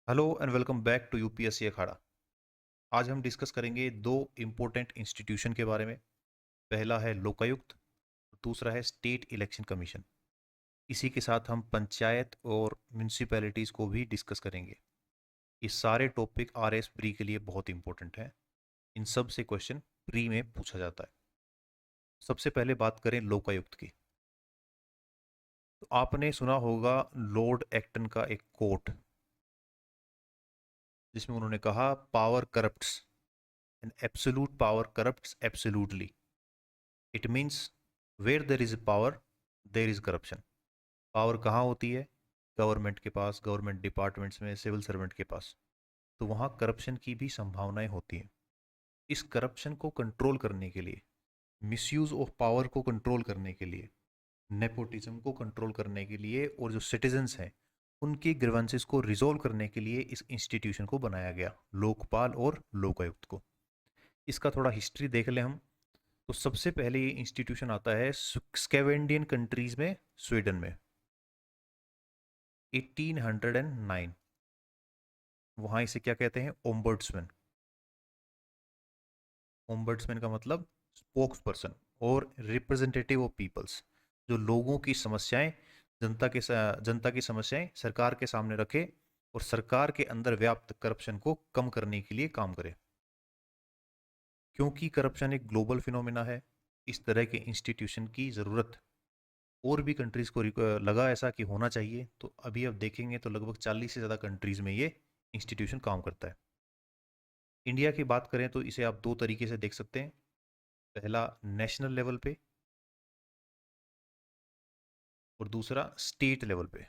Hello and welcome back to UPSC Akhada. आज हम discuss करेंगे दो इम्पोर्टेंट इंस्टीट्यूशन के बारे में। पहला है लोकायुक्त, दूसरा है स्टेट इलेक्शन कमीशन। इसी के साथ हम पंचायत और म्यूनिसिपैलिटीज़ को भी डिस्कस करेंगे। ये सारे टॉपिक आरएस प्री के लिए बहुत इंपॉर्टेंट हैं। इन सब से क्वेश्चन प्री में पूछा जाता है। सबसे पहले बात करें लोकायुक्त की। तो आपने सुना होगा लॉर्ड एक्टन का एक कोट, जिसमें उन्होंने कहा power corrupts and absolute power corrupts absolutely. It means where there is power there is corruption. Power कहाँ होती है? गवर्नमेंट के पास, गवर्नमेंट डिपार्टमेंट्स में, सिविल सर्वेंट के पास। तो वहाँ करप्शन की भी संभावनाएं होती हैं। इस करप्शन को कंट्रोल करने के लिए, मिसयूज ऑफ पावर को कंट्रोल करने के लिए, नेपोटिज्म को कंट्रोल करने के लिए और जो सिटीजन्स हैं उनकी ग्रीवेंसेस को रिजोल्व करने के लिए इस इंस्टीट्यूशन को बनाया गया, लोकपाल और लोकायुक्त को। इसका थोड़ा हिस्ट्री देख लें हम। तो सबसे पहले ये इंस्टीट्यूशन आता है स्कैवेंडियन कंट्रीज में, स्वीडन में 1809। वहाँ इसे क्या कहते हैं? ओम्बर्ट्समैन। ओम्बर्ट्समैन का मतलब स्पोक्स पर्सन और रिप्रेजेंटेटिव ऑफ पीपल्स, जो लोगों की समस्याएं, जनता की समस्याएं सरकार के सामने रखे और सरकार के अंदर व्याप्त करप्शन को कम करने के लिए काम करे। क्योंकि करप्शन एक ग्लोबल फिनोमिना है, इस तरह के इंस्टीट्यूशन की ज़रूरत और भी कंट्रीज़ को लगा ऐसा कि होना चाहिए। तो अभी अब देखेंगे तो लगभग 40 से ज़्यादा कंट्रीज़ में ये इंस्टीट्यूशन काम करता है। इंडिया की बात करें तो इसे आप दो तरीके से देख सकते हैं। पहला नेशनल लेवल पे और दूसरा स्टेट लेवल पे।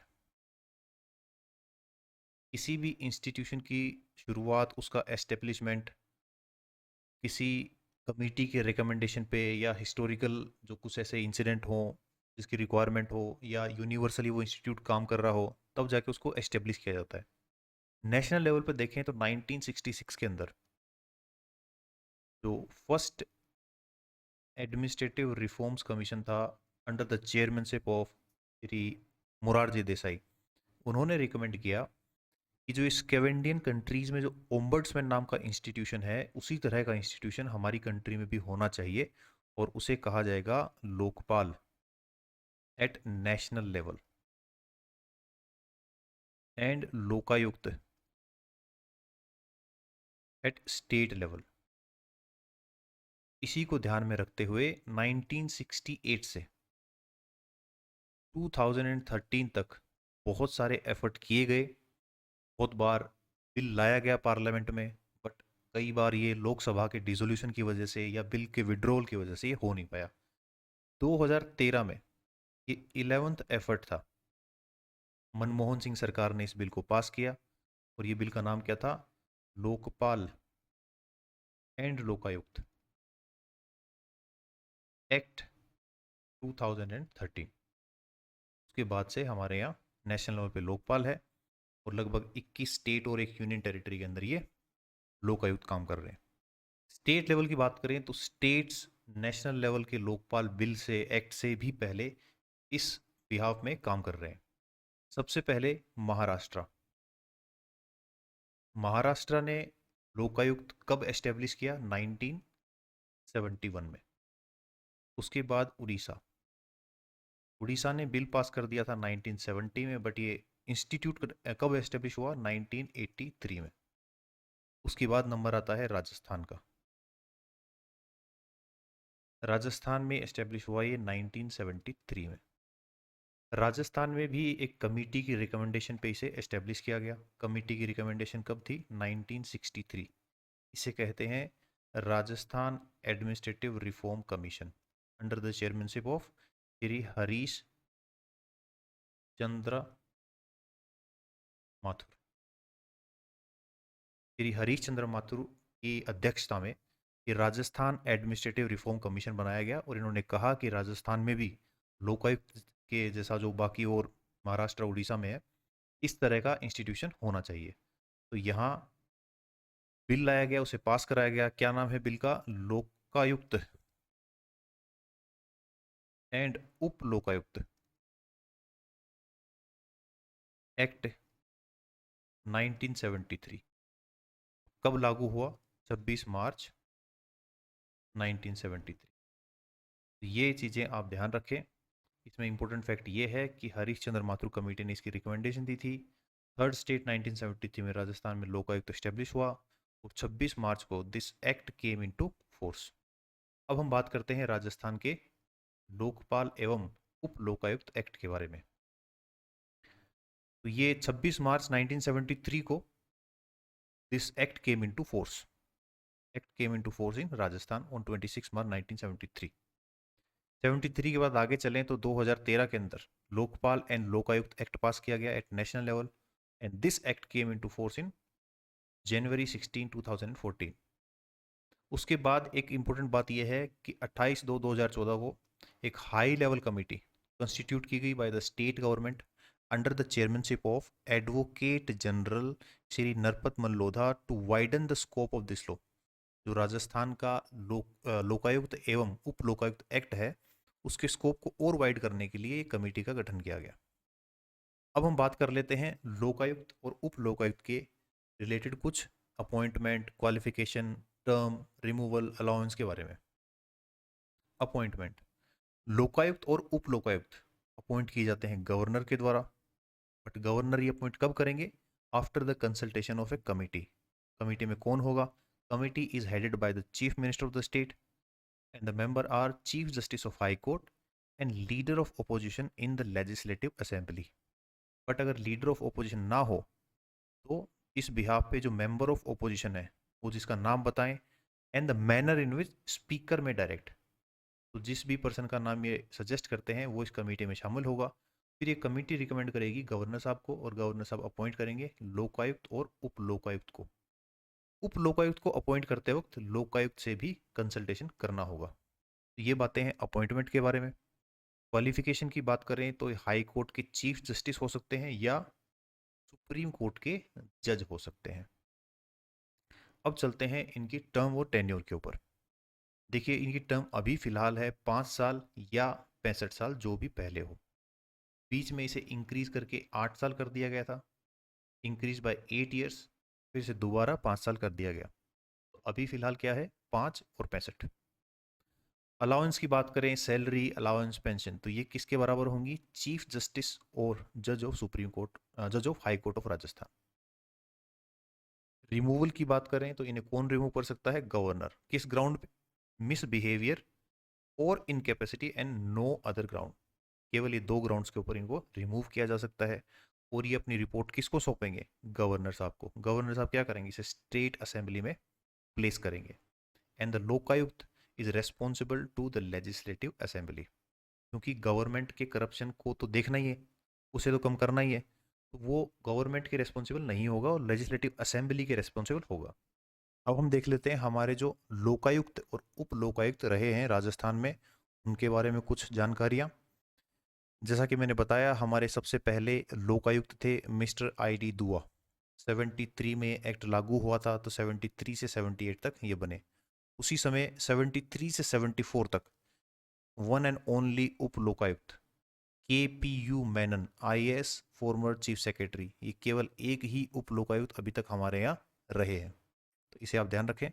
किसी भी इंस्टीट्यूशन की शुरुआत, उसका एस्टेब्लिशमेंट किसी कमिटी के रिकमेंडेशन पे या हिस्टोरिकल जो कुछ ऐसे इंसिडेंट हो जिसकी रिक्वायरमेंट हो, या यूनिवर्सली वो इंस्टीट्यूट काम कर रहा हो, तब जाके उसको एस्टेब्लिश किया जाता है। नेशनल लेवल पे देखें तो 1966 के अंदर जो फर्स्ट एडमिनिस्ट्रेटिव रिफॉर्म्स कमीशन था, under the chairmanship of Shri Morarji Desai, उन्होंने रिकमेंड किया कि जो इस कैवेंडियन कंट्रीज में जो ओम्बर्ट्समैन नाम का इंस्टीट्यूशन है, उसी तरह का इंस्टीट्यूशन हमारी कंट्री में भी होना चाहिए और उसे कहा जाएगा Lokpal at national level and Lokayukta at state level. इसी को ध्यान में रखते हुए 1968 से 2013 तक बहुत एफर्ट एफर्ट किए गए। बहुत बार बिल लाया गया पार्लियामेंट में, बट कई बार ये लोकसभा के डिसोल्यूशन की वजह से या बिल के विड्रॉल की वजह से ये हो नहीं पाया। 2013 में ये 11th एफर्ट था। मनमोहन सिंह सरकार ने इस बिल को पास किया और ये बिल का नाम क्या था? Lokpal and Lokayukta act 2013। उसके बाद से हमारे यहाँ नेशनल लेवल पे लोकपाल है और लगभग 21 स्टेट और एक यूनियन टेरिटरी के अंदर ये लोकायुक्त काम कर रहे हैं। स्टेट लेवल की बात करें तो स्टेट्स नेशनल लेवल के लोकपाल बिल से, एक्ट से भी पहले इस बिहाफ में काम कर रहे हैं। सबसे पहले महाराष्ट्र। महाराष्ट्र ने लोकायुक्त कब एस्टेब्लिश किया? 1971 में। उसके बाद उड़ीसा। उड़ीसा ने बिल पास कर दिया था 1970 में, बट ये इंस्टीट्यूट कब एस्टेब्लिश हुआ? 1983 में। उसके बाद नंबर आता है राजस्थान का। राजस्थान में एस्टेब्लिश हुआ ये 1973 में। राजस्थान में भी एक कमेटी की रिकमेंडेशन पे इसे एस्टेब्लिश किया गया। कमेटी की रिकमेंडेशन कब थी? 1963। इसे कहते हैं Rajasthan administrative reform commission, under the chairmanship of Shri Harish Chandra Mathur. Shri Harish Chandra Mathur की अध्यक्षता में ये राजस्थान एडमिनिस्ट्रेटिव रिफॉर्म कमीशन बनाया गया और इन्होंने कहा कि राजस्थान में भी लोकायुक्त के जैसा जो बाकी और महाराष्ट्र उड़ीसा में है, इस तरह का इंस्टीट्यूशन होना चाहिए। तो यहाँ बिल लाया गया, उसे पास कराया गया। क्या नाम है बिल का? लोकायुक्त एंड उप लोकायुक्त एक्ट 1973। कब लागू हुआ? 26 मार्च 1973। तो ये चीज़ें आप ध्यान रखें। इसमें इंपॉर्टेंट फैक्ट ये है कि हरीश चंद्र माथुर कमेटी ने इसकी रिकमेंडेशन दी थी। थर्ड स्टेट 1973 में राजस्थान में लोकायुक्त स्टेब्लिश हुआ और 26 मार्च को this act came into force. अब हम बात करते हैं राजस्थान के लोकपाल एवं उप लोकायुक्त एक्ट के बारे में। तो ये 26 मार्च 1973 को this act came into force. Act came into force in Rajasthan on 26 मार्च 1973। 73 के बाद आगे चलें तो 2013 के अंदर Lokpal and Lokayukta act pass किया गया at national level and this act came into force in January 16, 2014। उसके बाद एक इंपॉर्टेंट बात यह है कि 28/2/2014 को एक हाई लेवल कमेटी कंस्टिट्यूट की गई by the state government under the chairmanship of advocate general Shri Narpat Mallodha to widen the scope of this law. जो राजस्थान का लोकायुक्त एवं उप लोकायुक्त एक्ट है उसके स्कोप को और वाइड करने के लिए एक कमेटी का गठन किया गया। अब हम बात कर लेते हैं लोकायुक्त और उप लोकायुक्त के रिलेटेड कुछ appointment, qualification, term, removal, allowance के बारे में। अपॉइंटमेंट, लोकायुक्त और उप लोकायुक्त अपॉइंट किए जाते हैं गवर्नर के द्वारा, बट गवर्नर ये अपॉइंट कब करेंगे? After the consultation of a committee. Committee में कौन होगा? Committee is headed by the chief minister of the state and the member are chief justice of high court and leader of opposition in the legislative assembly. But अगर leader of opposition ना हो तो इस behalf पे जो member of opposition है वो जिसका नाम बताएं and the manner in which speaker में डायरेक्ट। तो जिस भी पर्सन का नाम ये सजेस्ट करते हैं वो इस कमेटी में शामिल होगा। फिर ये कमेटी रिकमेंड करेगी गवर्नर साहब को और गवर्नर साहब अपॉइंट करेंगे लोकायुक्त और उप लोकायुक्त को। उप लोकायुक्त को अपॉइंट करते वक्त लोकायुक्त से भी कंसल्टेशन करना होगा। तो ये बातें हैं अपॉइंटमेंट के बारे में। क्वालिफिकेशन की बात करें तो हाई कोर्ट के चीफ जस्टिस हो सकते हैं या सुप्रीम कोर्ट के जज हो सकते हैं। अब चलते हैं इनकी टर्म और टेन्योर के ऊपर। देखिए इनकी टर्म अभी फिलहाल है 5 साल या 65 साल, जो भी पहले हो। बीच में इसे इंक्रीज करके 8 साल कर दिया गया था, इंक्रीज बाय 8 ईयर्स, फिर से दोबारा 5 साल कर दिया गया। तो अभी फिलहाल क्या है? 5 और 65। अलाउंस की बात करें, सैलरी, अलाउंस, पेंशन, तो ये किसके बराबर होंगी? चीफ जस्टिस और जज ऑफ सुप्रीम कोर्ट, जज of high court of Rajasthan. Removal की बात करें तो इन्हें कौन रिमूव कर सकता है? गवर्नर। किस ग्राउंड पे? मिसबिहेवियर और incapacity and no other ground. केवल ये 2 ग्राउंड्स के ऊपर इनको रिमूव किया जा सकता है। और ये अपनी रिपोर्ट किसको सौंपेंगे? गवर्नर साहब को। गवर्नर साहब क्या करेंगे? इसे स्टेट असेंबली में प्लेस करेंगे। And the Lokayukta is responsible to the legislative assembly, क्योंकि गवर्नमेंट के करप्शन को तो देखना ही है, उसे तो कम करना ही है, तो वो गवर्नमेंट के रेस्पॉन्सिबल नहीं होगा और लेजिस्लेटिव असेंबली के रेस्पॉन्सिबल होगा। अब हम देख लेते हैं हमारे जो लोकायुक्त और उप लोकायुक्त रहे हैं राजस्थान में, उनके बारे में कुछ जानकारियाँ। जैसा कि मैंने बताया, हमारे सबसे पहले लोकायुक्त थे मिस्टर आई डी दुआ। 73 में एक्ट लागू हुआ था, तो 73 से 78 तक ये बने। उसी समय 73 से 74 तक वन एंड ओनली उप लोकायुक्त के P U Menon IAS former chief secretary, ये केवल एक ही उप लोकायुक्त अभी तक हमारे यहाँ रहे हैं, तो इसे आप ध्यान रखें।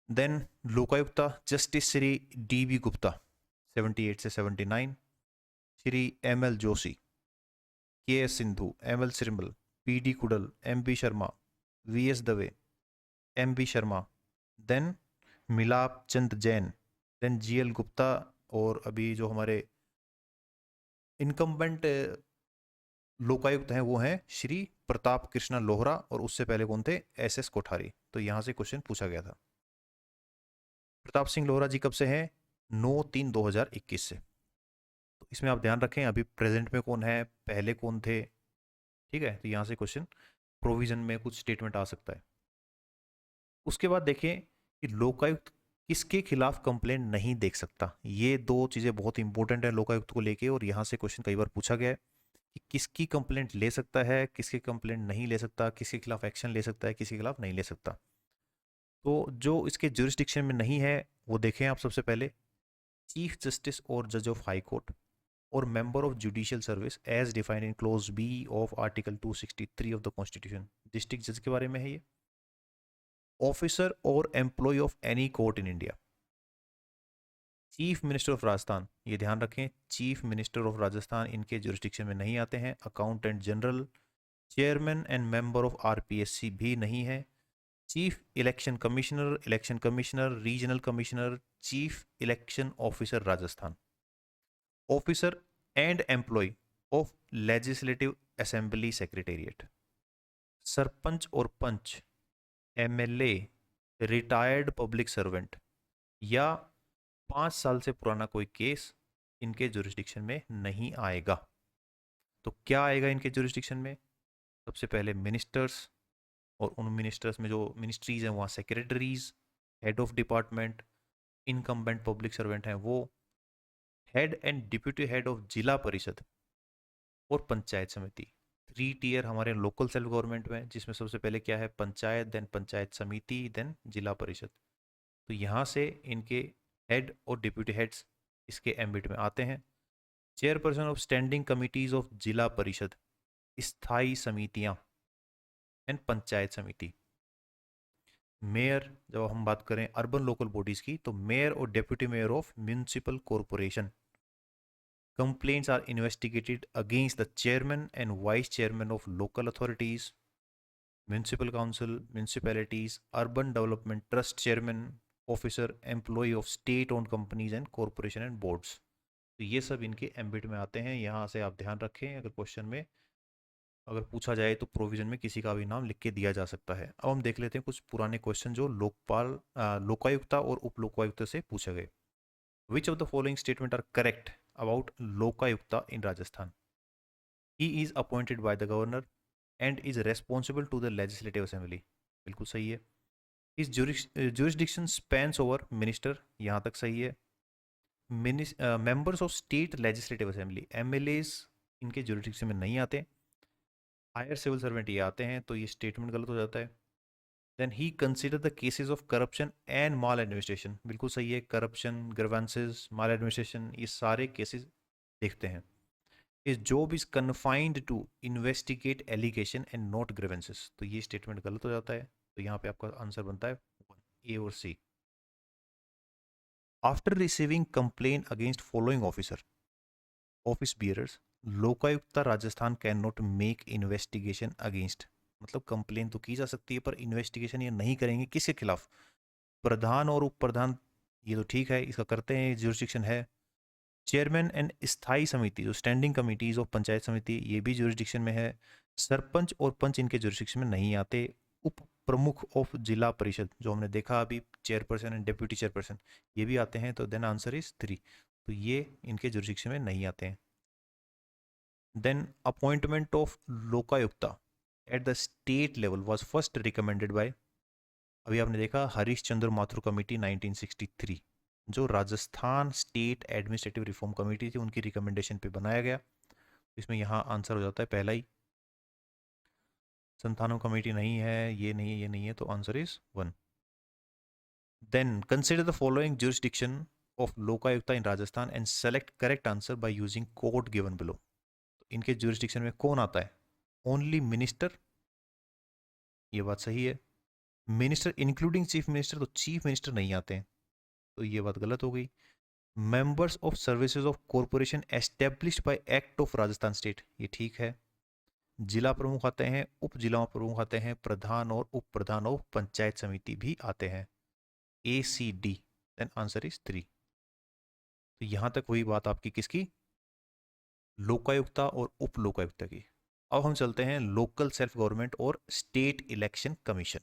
Then Lokayukta justice Shri DB Gupta 78 से 79, Shri ML Joshi, KS Sindhu, ML Sirmal, PD Kudal, MB Sharma, VS Dave, MB Sharma, then Milap Chand Jain, then GL Gupta, और अभी जो हमारे इनकम्बेंट लोकायुक्त हैं वो हैं श्री प्रताप कृष्णा लोहरा, और उससे पहले कौन थे? SS कोठारी। तो यहां से क्वेश्चन पूछा गया था। प्रताप सिंह लोहरा जी कब से हैं? 9/3/2021 से। तो इसमें आप ध्यान रखें अभी प्रेजेंट में कौन है, पहले कौन थे, ठीक है? तो यहाँ से क्वेश्चन प्रोविजन में कुछ स्टेटमेंट आ सकता है। उसके बाद देखें कि लोकायुक्त किसके खिलाफ कंप्लेंट नहीं देख सकता। ये 2 चीज़ें बहुत इंपॉर्टेंट है लोकायुक्त को लेके, और यहाँ से क्वेश्चन कई बार पूछा गया है कि किसकी कंप्लेंट ले सकता है, किसकी कंप्लेंट नहीं ले सकता, किसके खिलाफ एक्शन ले सकता है, किसके खिलाफ नहीं ले सकता। तो जो इसके जुरिस्डिक्शन में नहीं है वो देखें आप। सबसे पहले चीफ जस्टिस और जज ऑफ हाई कोर्ट, और member of judicial service as defined in clause B of article 263 of the constitution. District जज के बारे में है ये। ऑफिसर और employ of any court in India. Chief minister of Rajasthan, ये ध्यान रखें, चीफ मिनिस्टर ऑफ राजस्थान इनके जुरिस्डिक्शन में नहीं आते हैं। Accountant general, chairman and member of RPSC भी नहीं है। Chief election commissioner, regional commissioner, chief election officer Rajasthan. Officer and employ of legislative assembly secretariat. Sarpanch और panch, MLA, retired public servant या 5 साल से पुराना कोई केस इनके जुरिस्डिक्शन में नहीं आएगा। तो क्या आएगा इनके जुरिस्डिक्शन में? सबसे पहले मिनिस्टर्स, और उन मिनिस्टर्स में जो मिनिस्ट्रीज हैं वहाँ secretaries, head of department, incumbent public servant हैं वो, head and deputy head of Zila Parishad और पंचायत समिति। 3 टियर हमारे लोकल सेल्फ गवर्नमेंट में, जिसमें सबसे पहले क्या है, पंचायत, देन पंचायत समिति, देन जिला परिषद। तो यहाँ से इनके हेड और डिप्यूटी हेड्स इसके एम्बिट में आते हैं। Chairperson of standing committees of Zila परिषद, स्थायी समितियां एंड पंचायत समिति। मेयर, जब हम बात करें अर्बन लोकल बॉडीज की, तो मेयर और deputy mayor of municipal corporation. Complaints are investigated against the chairman and vice chairman of local authorities, municipal council, municipalities, urban development trust chairman, officer, employ of state owned companies and corporation and boards. तो ये सब इनके ambit में आते हैं। यहाँ से आप ध्यान रखें, अगर क्वेश्चन में अगर पूछा जाए तो प्रोविजन में किसी का भी नाम लिख के दिया जा सकता है। अब हम देख लेते हैं कुछ पुराने क्वेश्चन जो लोकायुक्ता और उप लोकायुक्ता से पूछे गए। Which of the following statement are correct about Lokayukta in Rajasthan? He is appointed by the governor and is responsible to the legislative assembly. बिल्कुल सही है। इस जुरिस्डिक्शन स्पैन्स ओवर मिनिस्टर, यहाँ तक सही है। Members of state legislative assembly, MLAs इनके jurisdiction में नहीं आते। हायर सिविल सर्वेंट ये आते हैं, तो ये स्टेटमेंट गलत हो जाता है। Then he consider the cases of corruption and maladministration, बिल्कुल सही है। करप्शन, ग्रीवेंसेस, माल एडमिनिस्ट्रेशन, ये सारे केसेस देखते हैं। His job is confined to investigate allegation and not grievances, तो ये स्टेटमेंट गलत हो जाता है। तो यहाँ पे आपका आंसर बनता है ए और C. After receiving complaint against following officer office bearers, Lokayukta Rajasthan can not make investigation against, मतलब कंप्लेन तो की जा सकती है पर इन्वेस्टिगेशन ये नहीं करेंगे। किसके खिलाफ? प्रधान और उप प्रधान, ये तो ठीक है, इसका करते हैं, जुरिस्डिक्शन है। चेयरमैन एंड स्थायी समिति, जो स्टैंडिंग कमिटीज ऑफ पंचायत समिति, ये भी जुरिस्डिक्शन में है। सरपंच और पंच इनके जुरिस्डिक्शन में नहीं आते। उप प्रमुख ऑफ जिला परिषद, जो हमने देखा अभी, चेयरपर्सन एंड डेप्यूटी चेयरपर्सन, ये भी आते हैं। तो देन आंसर इज 3, तो ये इनके जुरिस्डिक्शन में नहीं आते हैं। Then appointment of Lokayukta at the state level was first recommended by, अभी आपने देखा, हरीश चंद्र माथुर कमेटी 1963, जो Rajasthan state administrative reform committee थी, उनकी रिकमेंडेशन पे बनाया गया। इसमें यहाँ आंसर हो जाता है पहला ही। संतानों कमेटी नहीं है, ये नहीं है, ये नहीं है, तो answer is 1। Then consider the following jurisdiction of Lokayukta in Rajasthan and select correct answer by using code given below. इनके जुरिस्डिक्शन में कौन आता है? ओनली मिनिस्टर, ये बात सही है। मिनिस्टर इंक्लूडिंग चीफ मिनिस्टर, तो चीफ मिनिस्टर नहीं आते हैं, तो ये बात गलत हो गई। Members of services of corporation established by act of Rajasthan state, ये ठीक है। जिला प्रमुख आते हैं, उप जिला प्रमुख आते हैं, प्रधान और उप प्रधान ऑफ पंचायत समिति भी आते हैं। A C D, then answer is 3। तो यहां तक वही बात आपकी किसकी? लोकायुक्ता और उप लोकायुक्ता की। अब हम चलते हैं लोकल सेल्फ गवर्नमेंट और स्टेट इलेक्शन कमीशन।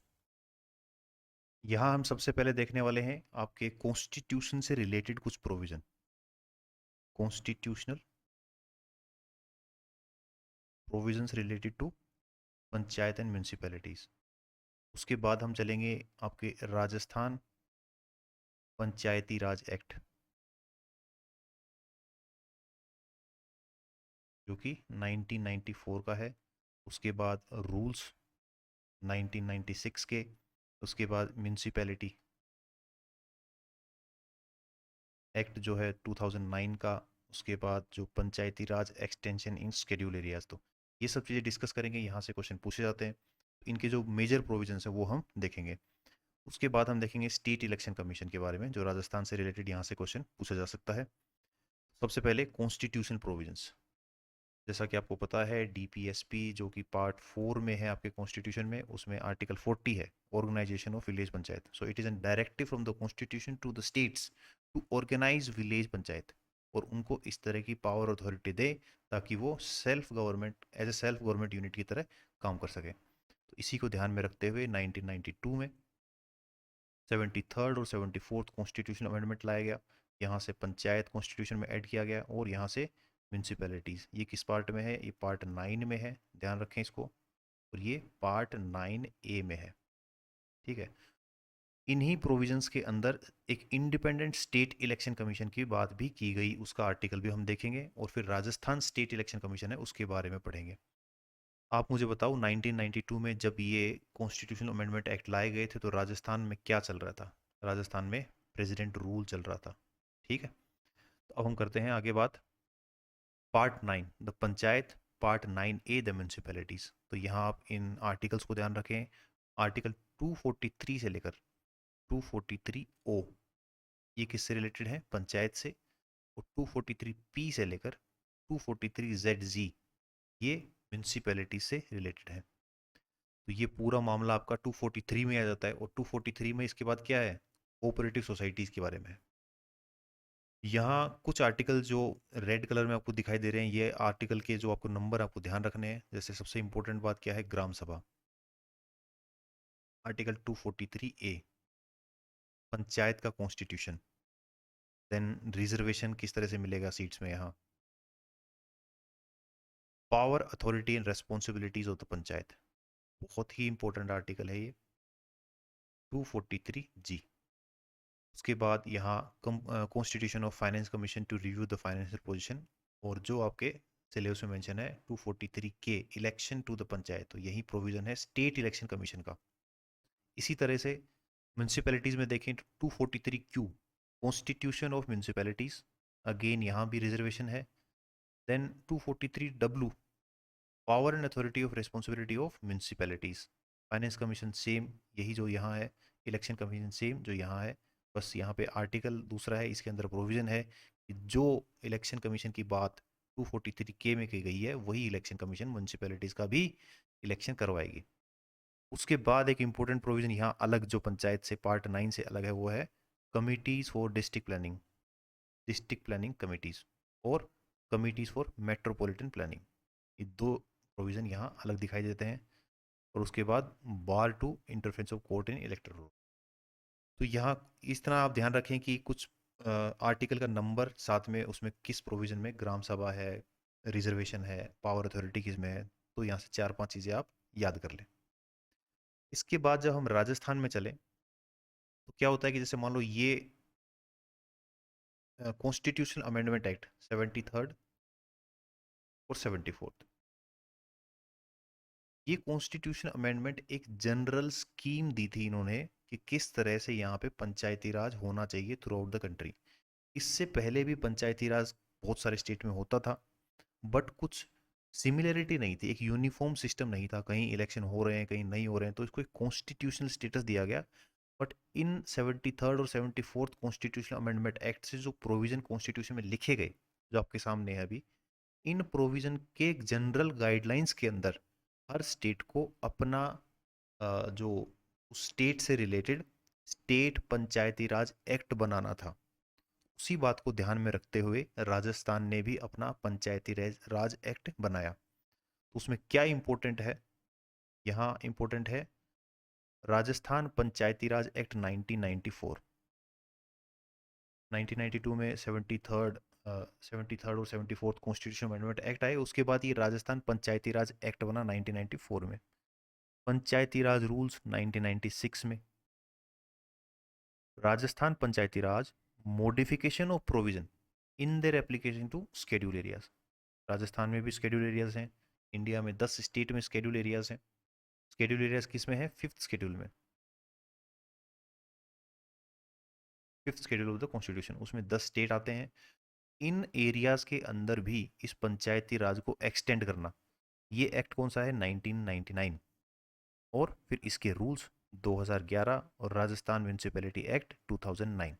यहां हम सबसे पहले देखने वाले हैं आपके कॉन्स्टिट्यूशन से रिलेटेड कुछ provision. Constitutional provisions related to panchayat and municipalities. उसके बाद हम चलेंगे आपके राजस्थान पंचायती राज एक्ट, जो कि 1994 का है। उसके बाद रूल्स 1996 के। उसके बाद म्यूनिसिपैलिटी एक्ट जो है 2009 का। उसके बाद जो पंचायती राज एक्सटेंशन इन शेड्यूल एरियाज, तो ये सब चीज़ें डिस्कस करेंगे, यहाँ से क्वेश्चन पूछे जाते हैं। इनके जो मेजर प्रोविजंस हैं वो हम देखेंगे। उसके बाद हम देखेंगे स्टेट इलेक्शन कमीशन के बारे में, जो राजस्थान से रिलेटेड यहाँ से क्वेश्चन पूछा जा सकता है। सबसे पहले कॉन्स्टिट्यूशन प्रोविजंस, जैसा कि आपको पता है डीपीएसपी जो कि पार्ट 4 में है आपके कॉन्स्टिट्यूशन में, उसमें आर्टिकल 40 है, organisation of village panchayat. So it is an directive from the constitution to the states to organise village panchayat, और उनको इस तरह की पावर अथॉरिटी दे ताकि वो self government as a self government unit की तरह काम कर सके। तो इसी को ध्यान में रखते हुए 1992 में 73rd और 74th कॉन्स्टिट्यूशन अमेंडमेंट लाया गया। यहाँ से पंचायत कॉन्स्टिट्यूशन में ऐड किया गया, और यहाँ से म्यूनसिपैलिटीज़। ये किस पार्ट में है? ये पार्ट 9 में है, ध्यान रखें इसको, और ये पार्ट 9A में है। ठीक है, इन्हीं प्रोविजंस के अंदर एक इंडिपेंडेंट स्टेट इलेक्शन कमीशन की बात भी की गई, उसका आर्टिकल भी हम देखेंगे, और फिर राजस्थान स्टेट इलेक्शन कमीशन है उसके बारे में पढ़ेंगे। आप मुझे बताओ 1992 में जब ये कॉन्स्टिट्यूशनल अमेंडमेंट एक्ट लाए गए थे तो राजस्थान में क्या चल रहा था? राजस्थान में प्रेसिडेंट रूल चल रहा था। ठीक है, तो अब हम करते हैं आगे बात। Part 9 the panchayat, part 9A the municipalities. तो यहाँ आप इन आर्टिकल्स को ध्यान रखें। आर्टिकल 243 से लेकर 243O, ये किससे रिलेटेड है? पंचायत से। और 243P से लेकर 243ZZ, ये म्यूनसिपैलिटी से रिलेटेड है। तो ये पूरा मामला आपका 243 में आ जाता है, और 243 में इसके बाद क्या है? कोऑपरेटिव सोसाइटीज़ के बारे में है। यहाँ कुछ आर्टिकल जो रेड कलर में आपको दिखाई दे रहे हैं, ये आर्टिकल के जो आपको नंबर आपको ध्यान रखने हैं। जैसे सबसे इंपॉर्टेंट बात क्या है? ग्राम सभा, आर्टिकल 243A, पंचायत का कॉन्स्टिट्यूशन, देन रिजर्वेशन किस तरह से मिलेगा सीट्स में यहाँ, power authority and responsibilities of the panchayat, बहुत ही इंपॉर्टेंट आर्टिकल है ये 243G। उसके बाद यहाँ constitution of finance commission to review the financial position, और जो आपके सिलेबस में मेंशन है 243K, election to the panchayat, तो यही प्रोविजन है स्टेट इलेक्शन कमीशन का। इसी तरह से म्यूनसिपैलिटीज़ में देखें 243Q, constitution of municipalities, again यहाँ भी रिजर्वेशन है। Then 243W, power and authority of responsibility of municipalities, finance commission same, यही जो यहाँ है, इलेक्शन कमीशन सेम जो यहाँ है, बस यहाँ पे आर्टिकल दूसरा है, इसके अंदर प्रोविज़न है कि जो इलेक्शन कमीशन की बात 243K में की गई है वही इलेक्शन कमीशन म्यूनसिपैलिटीज़ का भी इलेक्शन करवाएगी। उसके बाद एक इंपॉर्टेंट प्रोविज़न यहाँ अलग, जो पंचायत से पार्ट 9 से अलग है, वो है committees for district planning committees, और कमिटीज़ फॉर मेट्रोपॉलिटन प्लानिंग। ये दो प्रोविज़न यहाँ अलग दिखाई देते हैं। और उसके बाद bar to interference of court in electoral rule. तो यहाँ इस तरह आप ध्यान रखें कि कुछ आर्टिकल का नंबर साथ में उसमें किस प्रोविज़न में ग्राम सभा है, रिजर्वेशन है, पावर अथॉरिटी किस में है, तो यहाँ से 4-5 चीज़ें आप याद कर लें। इसके बाद जब हम राजस्थान में चलें तो क्या होता है कि जैसे मान लो ये कॉन्स्टिट्यूशनल अमेंडमेंट एक्ट 73rd और 74th, ये कॉन्स्टिट्यूशन अमेंडमेंट एक जनरल स्कीम दी थी इन्होंने कि किस तरह से यहाँ पे पंचायती राज होना चाहिए थ्रू आउट द कंट्री। इससे पहले भी पंचायती राज बहुत सारे स्टेट में होता था, बट कुछ सिमिलरिटी नहीं थी, एक यूनिफॉर्म सिस्टम नहीं था, कहीं इलेक्शन हो रहे हैं कहीं नहीं हो रहे हैं, तो इसको एक कॉन्स्टिट्यूशनल स्टेटस दिया गया। बट इन 73rd और 74th कॉन्स्टिट्यूशनल अमेंडमेंट एक्ट से जो प्रोविजन कॉन्स्टिट्यूशन में लिखे गए, जो आपके सामने है अभी, इन प्रोविजन के जनरल गाइडलाइंस के अंदर हर स्टेट को अपना जो स्टेट से रिलेटेड स्टेट पंचायती राज एक्ट बनाना था। उसी बात को ध्यान में रखते हुए राजस्थान ने भी अपना पंचायती राज एक्ट बनाया। तो उसमें क्या इंपॉर्टेंट है? यहाँ इंपॉर्टेंट है राजस्थान पंचायती राज एक्ट 1994। 1992 में 73rd और 74th कॉन्स्टिट्यूशन अमेंडमेंट एक्ट आए, उसके बाद ये राजस्थान पंचायती राज एक्ट बना 1994 में। पंचायती राज रूल्स 1996 में। Rajasthan Panchayati Raj modification of provision in their application to schedule areas. Rajasthan में भी स्केड्यूल एरियाज हैं, इंडिया में 10 स्टेट में स्केड्यूल एरियाज हैं। स्केड्यूल एरियाज किस में है? 5th स्केड्यूल में, 5th schedule of the constitution, उसमें 10 स्टेट आते हैं। इन एरियाज के अंदर भी इस पंचायती राज को एक्सटेंड करना। ये एक्ट कौन सा है? 1999। और फिर इसके रूल्स 2011 और राजस्थान म्यूनिसिपैलिटी एक्ट 2009।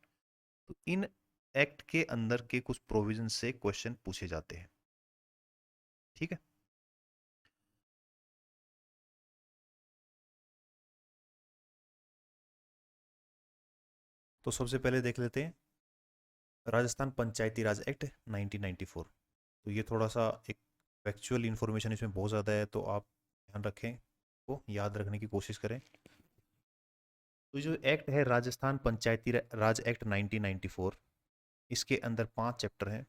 तो इन एक्ट के अंदर के कुछ प्रोविजन से क्वेश्चन पूछे जाते हैं। ठीक है। तो सबसे पहले देख लेते हैं राजस्थान पंचायती राज एक्ट 1994। तो ये थोड़ा सा एक फैक्चुअल इंफॉर्मेशन इसमें बहुत ज़्यादा है, तो आप ध्यान रखें, को याद रखने की कोशिश करें। तो जो एक्ट है राजस्थान पंचायती राज एक्ट 1994, इसके अंदर 5 चैप्टर हैं,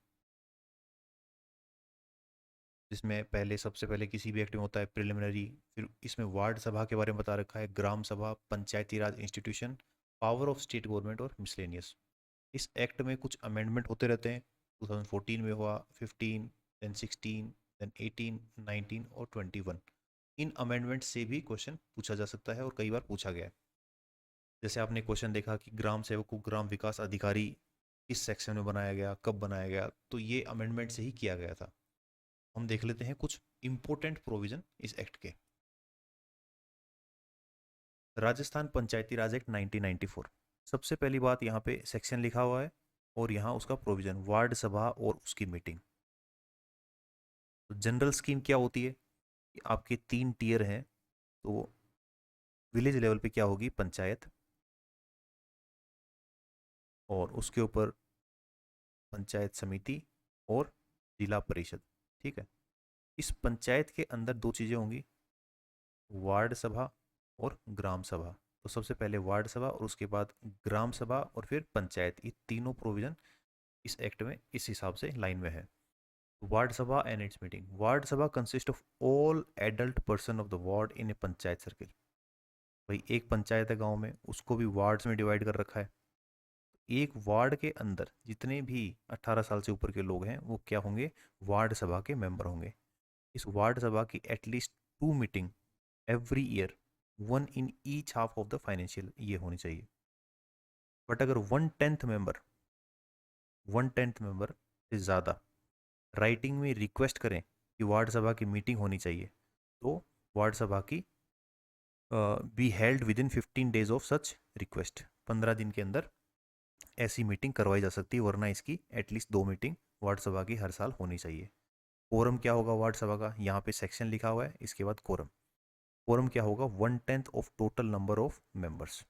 जिसमें पहले सबसे पहले किसी भी एक्ट में होता है प्रिलिमिनरी, फिर इसमें वार्ड सभा के बारे में बता रखा है, ग्राम सभा, पंचायती राज institution, power of state government और मिसलेनियस। इस एक्ट में कुछ अमेंडमेंट होते रहते हैं। 2014 में हुआ, 15, देन 16, देन 18, 19 और 21। इन अमेंडमेंट से भी क्वेश्चन पूछा जा सकता है और कई बार पूछा गया है। जैसे आपने क्वेश्चन देखा कि ग्राम सेवक को ग्राम विकास अधिकारी किस सेक्शन में बनाया गया, कब बनाया गया, तो ये अमेंडमेंट से ही किया गया था। हम देख लेते हैं कुछ इंपॉर्टेंट प्रोविजन इस एक्ट के। राजस्थान पंचायती राज एक्ट 1994। सबसे पहली बात, यहाँ पे सेक्शन लिखा हुआ है और यहाँ उसका प्रोविजन, वार्ड सभा और उसकी मीटिंग। तो जनरल स्कीम क्या होती है कि आपके 3 टियर हैं। तो विलेज लेवल पे क्या होगी? पंचायत, और उसके ऊपर पंचायत समिति और जिला परिषद। ठीक है। इस पंचायत के अंदर 2 चीज़ें होंगी, वार्ड सभा और ग्राम सभा। तो सबसे पहले वार्ड सभा और उसके बाद ग्राम सभा और फिर पंचायत। ये तीनों प्रोविजन इस एक्ट में इस हिसाब से लाइन में है। वार्ड सभा एंड इट्स मीटिंग। वार्ड सभा consist of all adult person of the ward in A panchayat circle. भाई एक पंचायत है गांव में, उसको भी वार्ड्स में डिवाइड कर रखा है। एक वार्ड के अंदर जितने भी 18 साल से ऊपर के लोग हैं वो क्या होंगे? वार्ड सभा के मेंबर होंगे। इस वार्ड सभा की at least 2 meeting every year, 1 in each half of the financial ये होनी चाहिए। बट अगर 1/10 मेंबर से ज़्यादा राइटिंग में रिक्वेस्ट करें कि वार्ड सभा की मीटिंग होनी चाहिए, तो वार्ड सभा की be held with in 15 days of such request. 15 दिन के अंदर ऐसी मीटिंग करवाई जा सकती है, वरना इसकी एटलीस्ट 2 मीटिंग वार्ड सभा की हर साल होनी चाहिए। कोरम क्या होगा वार्ड सभा का? यहाँ पे सेक्शन लिखा हुआ है, इसके बाद कोरम। कोरम क्या होगा? 1/10 of total number of members.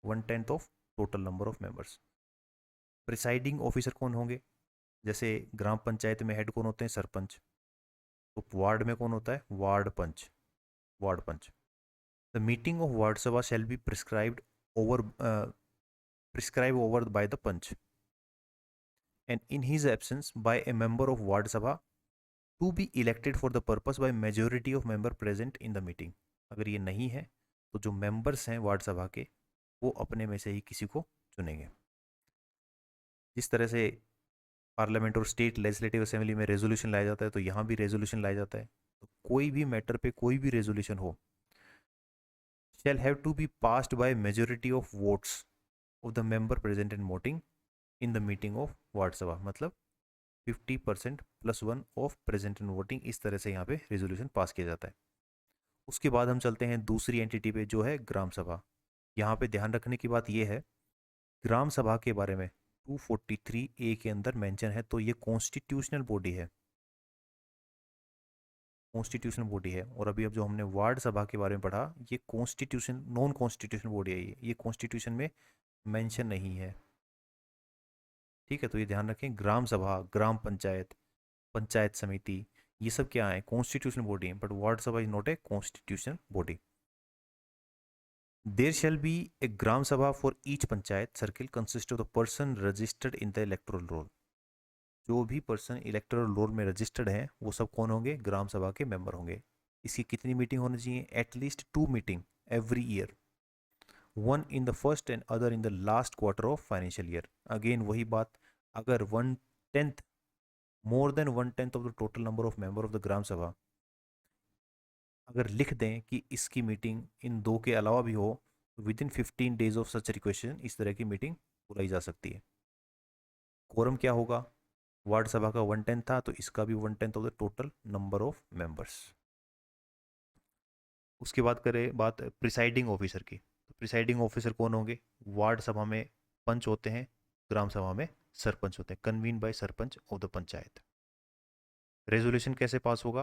1/10 of total number of members. Presiding officer कौन होंगे? जैसे ग्राम पंचायत में हेड कौन होते हैं? सरपंच। तो वार्ड में कौन होता है? Ward panch. Ward panch. The meeting of ward sabha shall be prescribe over by the panch and in his absence by a member of Ward Sabha to be elected for the purpose by majority of member present in the meeting। अगर ये नहीं है तो जो members हैं ward सभा के, वो अपने में से ही किसी को चुनेंगे। जिस तरह से पार्लियामेंट और स्टेट लेजिस्लेटिव असेंबली में रेजोल्यूशन लाया जाता है, तो यहाँ भी रेजोल्यूशन लाया जाता है। तो कोई भी मैटर पे कोई भी रेजोल्यूशन हो, shall have to be passed by majority of votes of the member present and voting in the meeting of ward सभा। मतलब 50% +1 ऑफ प्रेजेंट एंड वोटिंग। इस तरह से यहाँ पे रेजोल्यूशन पास किया जाता है। उसके बाद हम चलते हैं दूसरी एंटिटी पे, जो है ग्राम सभा। यहाँ पे ध्यान रखने की बात यह है, ग्राम सभा के बारे में 243A के अंदर मेंशन है, तो ये कॉन्स्टिट्यूशनल बॉडी है। कॉन्स्टिट्यूशनल बॉडी है। और अभी अब जो हमने वार्ड सभा के बारे में पढ़ा, ये कॉन्स्टिट्यूशन नॉन कॉन्स्टिट्यूशनल बॉडी है। ये कॉन्स्टिट्यूशन में मेंशन नहीं है। ठीक है। तो ये ध्यान रखें, ग्राम सभा, ग्राम पंचायत, पंचायत समिति, ये सब क्या है? कॉन्स्टिट्यूशनल बॉडी है। But ward sabha is not a constitutional body. There shall be a Gram Sabha for each panchayat circle consist of the person registered in the electoral roll. जो भी पर्सन इलेक्टोरल रोल में रजिस्टर्ड हैं, वो सब कौन होंगे? ग्राम सभा के मेंबर होंगे। इसकी कितनी मीटिंग होनी चाहिए? At least 2 meeting every year, 1 in the first and other in the last quarter of financial year. Again वही बात, अगर 1/10 more than 1/10 of the total number of member of the Gram Sabha अगर लिख दें कि इसकी मीटिंग इन 2 के अलावा भी हो, तो with in 15 days of such requisition इस तरह की मीटिंग बुलाई जा सकती है। कोरम क्या होगा? वार्ड सभा का 1/10 था, तो इसका भी 1/10 of the total number of members. उसके बाद करें बात प्रिसाइडिंग ऑफिसर की। तो प्रिसाइडिंग ऑफिसर कौन होंगे? वार्ड सभा में पंच होते हैं, ग्राम सभा में सरपंच होते हैं, convene by sarpanch of the panchayat. Resolution कैसे पास होगा?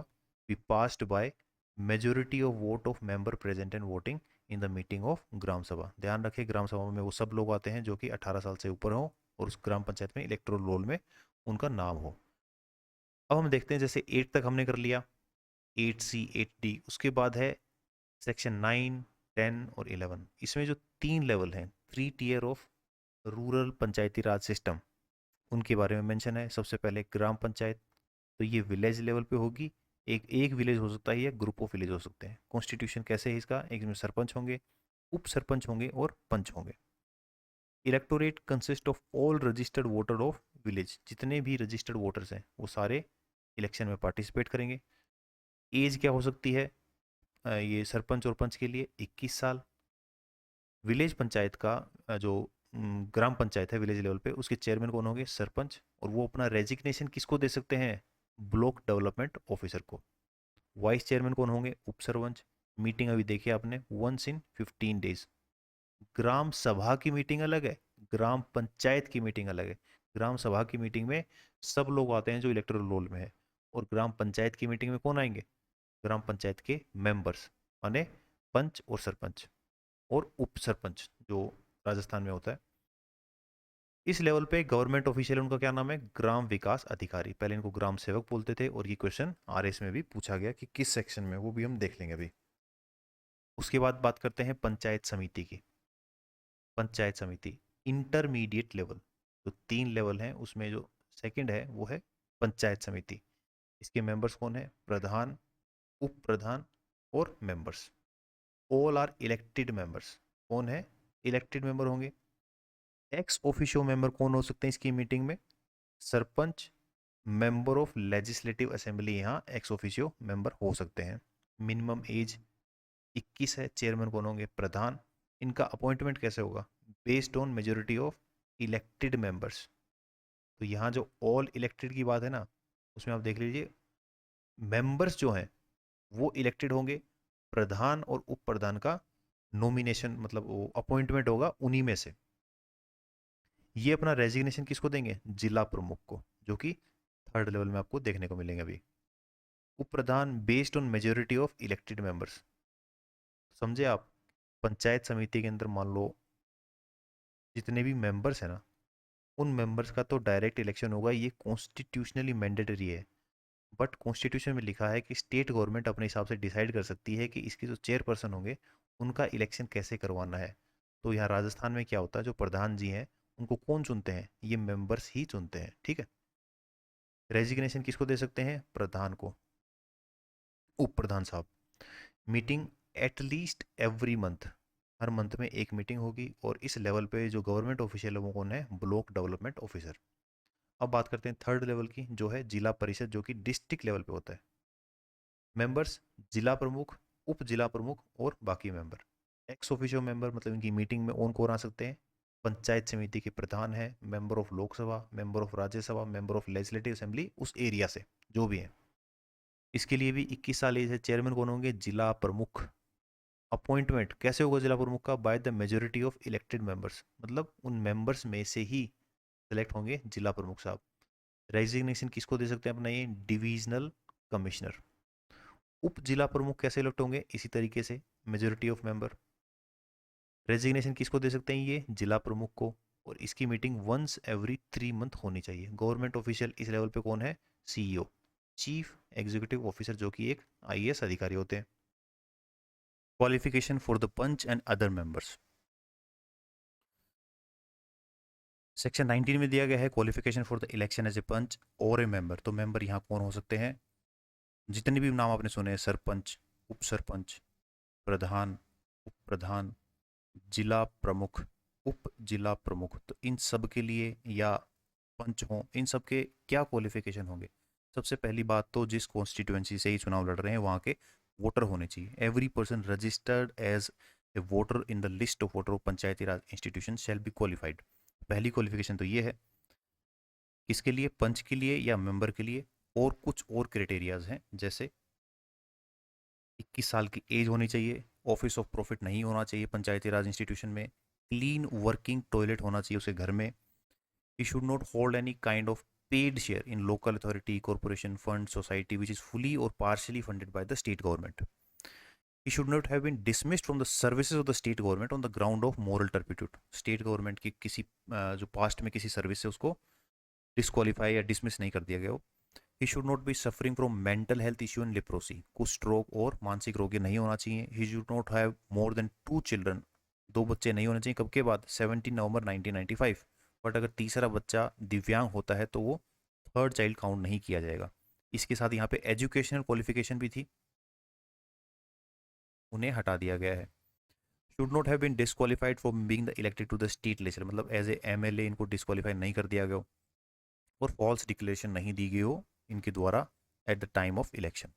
Be passed by majority of vote of member present and voting in the meeting of Gram Sabha. ध्यान रखें, ग्राम सभा में वो सब लोग आते हैं जो कि 18 साल से ऊपर हो और उस ग्राम पंचायत में इलेक्टोरल रोल में उनका नाम हो। अब हम देखते हैं, जैसे 8 तक हमने कर लिया, 8C 8D। उसके बाद है सेक्शन 9, 10 और 11। इसमें जो 3 लेवल हैं, 3 tier of rural panchayati raj system, उनके बारे में मेंशन है। सबसे पहले ग्राम पंचायत, तो ये विलेज लेवल पे होगी। एक एक विलेज हो सकता है या ग्रुप ऑफ विलेज हो सकते हैं। कॉन्स्टिट्यूशन कैसे है इसका? एक में सरपंच होंगे, उप सरपंच होंगे और पंच होंगे। Electorate consist of all registered voter of village. जितने भी रजिस्टर्ड वोटर्स हैं वो सारे इलेक्शन में पार्टिसिपेट करेंगे। एज क्या हो सकती है ये सरपंच और पंच के लिए? 21 साल। विलेज पंचायत का जो ग्राम पंचायत है विलेज लेवल पे, उसके चेयरमैन कौन होंगे? सरपंच। और वो अपना रेजिग्नेशन किसको दे सकते हैं? ब्लॉक डेवलपमेंट ऑफिसर को। वाइस चेयरमैन कौन होंगे? उप सरपंच। मीटिंग अभी देखी आपने, वंस इन 15 डेज। ग्राम सभा की मीटिंग अलग है, ग्राम पंचायत की मीटिंग अलग है। ग्राम सभा की मीटिंग में सब लोग आते हैं जो इलेक्टोरल रोल में है, और ग्राम पंचायत की मीटिंग में कौन आएंगे? ग्राम पंचायत के मेंबर्स, माने पंच और सरपंच और उप सरपंच, जो राजस्थान में होता है। इस लेवल पे गवर्नमेंट ऑफिशियल, उनका क्या नाम है? ग्राम विकास अधिकारी। पहले इनको ग्राम सेवक बोलते थे, और ये क्वेश्चन आरएस में भी पूछा गया कि किस सेक्शन में, वो भी हम देख लेंगे अभी। उसके बाद बात करते हैं पंचायत समिति की। पंचायत समिति इंटरमीडिएट लेवल, जो 3 लेवल हैं उसमें जो सेकंड है वो है पंचायत समिति। इसके मेंबर्स कौन है? प्रधान, उप प्रधान और members. All are elected members. कौन है? इलेक्टेड मेंबर होंगे। एक्स ऑफिशियो मेंबर कौन हो सकते हैं इसकी मीटिंग में? Sarpanch, member of legislative assembly यहाँ एक्स ऑफिशियो मेंबर हो सकते हैं। मिनिमम एज 21 है। चेयरमैन कौन होंगे? प्रधान। इनका अपॉइंटमेंट कैसे होगा? Based on majority of elected members. तो यहाँ जो ऑल इलेक्टेड की बात है ना, उसमें आप देख लीजिए, मेंबर्स जो हैं वो इलेक्टेड होंगे। प्रधान और उप प्रधान का नॉमिनेशन, मतलब वो अपॉइंटमेंट होगा उन्हीं में से। ये अपना रेजिग्नेशन किसको देंगे? जिला प्रमुख को, जो कि थर्ड लेवल में आपको देखने को मिलेंगे अभी। Up Pradhan based on majority of elected members. समझे आप? पंचायत समिति के अंदर मान लो जितने भी मेंबर्स हैं ना, उन मेंबर्स का तो डायरेक्ट इलेक्शन होगा, ये कॉन्स्टिट्यूशनली मैंडेटरी है। बट कॉन्स्टिट्यूशन में लिखा है कि स्टेट गवर्नमेंट अपने हिसाब से डिसाइड कर सकती है कि इसके जो चेयरपर्सन होंगे उनका इलेक्शन कैसे करवाना है। तो यहाँ राजस्थान में क्या होता है, जो प्रधान जी हैं उनको कौन चुनते हैं? ये मेंबर्स ही चुनते हैं, ठीक है। रेजिग्नेशन किसको दे सकते हैं? प्रधान को, उप प्रधान साहब। मीटिंग एटलीस्ट एवरी मंथ, हर मंथ में एक मीटिंग होगी। और इस लेवल पे जो गवर्नमेंट ऑफिशियल है वो कौन है? Block development officer. अब बात करते हैं थर्ड लेवल की, जो है जिला परिषद, जो कि डिस्ट्रिक्ट लेवल पे होता है। मेंबर्स, जिला प्रमुख, उप जिला प्रमुख और बाकी मेंबर। एक्स ऑफिशियो मेंबर मतलब इनकी मीटिंग में ओन कौन आ सकते हैं? पंचायत समिति के प्रधान है, member of Lok Sabha, member of Rajya Sabha, member of legislative assembly उस एरिया से जो भी है। इसके लिए भी 21 साल एज है। चेयरमैन कौन होंगे? जिला प्रमुख। अपॉइंटमेंट कैसे होगा जिला प्रमुख का? By the majority of elected members, मतलब उन मेंबर्स में से ही सिलेक्ट होंगे जिला प्रमुख साहब। रेजिग्नेशन किसको दे सकते हैं अपना? ये डिविजनल कमिश्नर। उप जिला प्रमुख कैसे इलेक्ट होंगे? इसी तरीके से, मेजोरिटी ऑफ मेंबर। रेजिग्नेशन किसको दे सकते हैं? ये जिला प्रमुख को। और इसकी मीटिंग वंस एवरी 3 मंथ होनी चाहिए। गवर्नमेंट ऑफिशियल इस लेवल पे कौन है? सीईओ, चीफ एग्जीक्यूटिव ऑफिसर, जो कि एक आईएएस अधिकारी होते हैं। Qualification for the panch and other members. Section 19 में दिया गया है qualification for the election as a panch और ए मेंबर। तो मेंबर यहाँ कौन हो सकते हैं? जितने भी नाम आपने सुने हैं, सरपंच, उप सरपंच, प्रधान, उप प्रधान, जिला प्रमुख, उप जिला प्रमुख, तो इन सब के लिए, या पंच हों, इन सब के क्या क्वालिफिकेशन होंगे? सबसे पहली बात तो जिस कॉन्स्टिट्यूएंसी से ही चुनाव लड़ रहे हैं वहाँ के वोटर होने चाहिए। Every person registered as a voter in the list of voter of Panchayati Raj institution shall be qualified. पहली क्वालिफिकेशन तो ये है। किसके लिए? पंच के लिए या मेंबर के लिए। और कुछ और क्राइटेरियाज हैं, जैसे 21 साल की एज होनी चाहिए, ऑफिस ऑफ प्रॉफिट नहीं होना चाहिए पंचायती राज इंस्टीट्यूशन में, क्लीन वर्किंग टॉयलेट होना चाहिए उसे घर में, he should not hold any kind of paid share in local authority, corporation, fund, society which is fully or partially funded by the state government. He should not have been dismissed from the services of the state government on the ground of moral turpitude. State government की किसी जो past में किसी service से उसको disqualify या dismiss नहीं कर दिया गया हो। ही should not be suffering from mental health issue and leprosy, कुष्ठ रोग और मानसिक रोगी नहीं होना चाहिए। ही should not have more than 2 children, 2 बच्चे नहीं होने चाहिए। कब के बाद? 17 नवंबर 1995। बट अगर तीसरा बच्चा दिव्यांग होता है तो वो थर्ड चाइल्ड काउंट नहीं किया जाएगा। इसके साथ यहाँ पे एजुकेशनल क्वालिफिकेशन भी थी, उन्हें हटा दिया गया है। Should not have been disqualified from being the elected to the state legislature, मतलब एज ए एमएलए इनको डिस्क्वालीफाई नहीं कर दिया गया हो और फॉल्स डिक्लेरेशन नहीं दी गई हो इनके द्वारा at the time of election.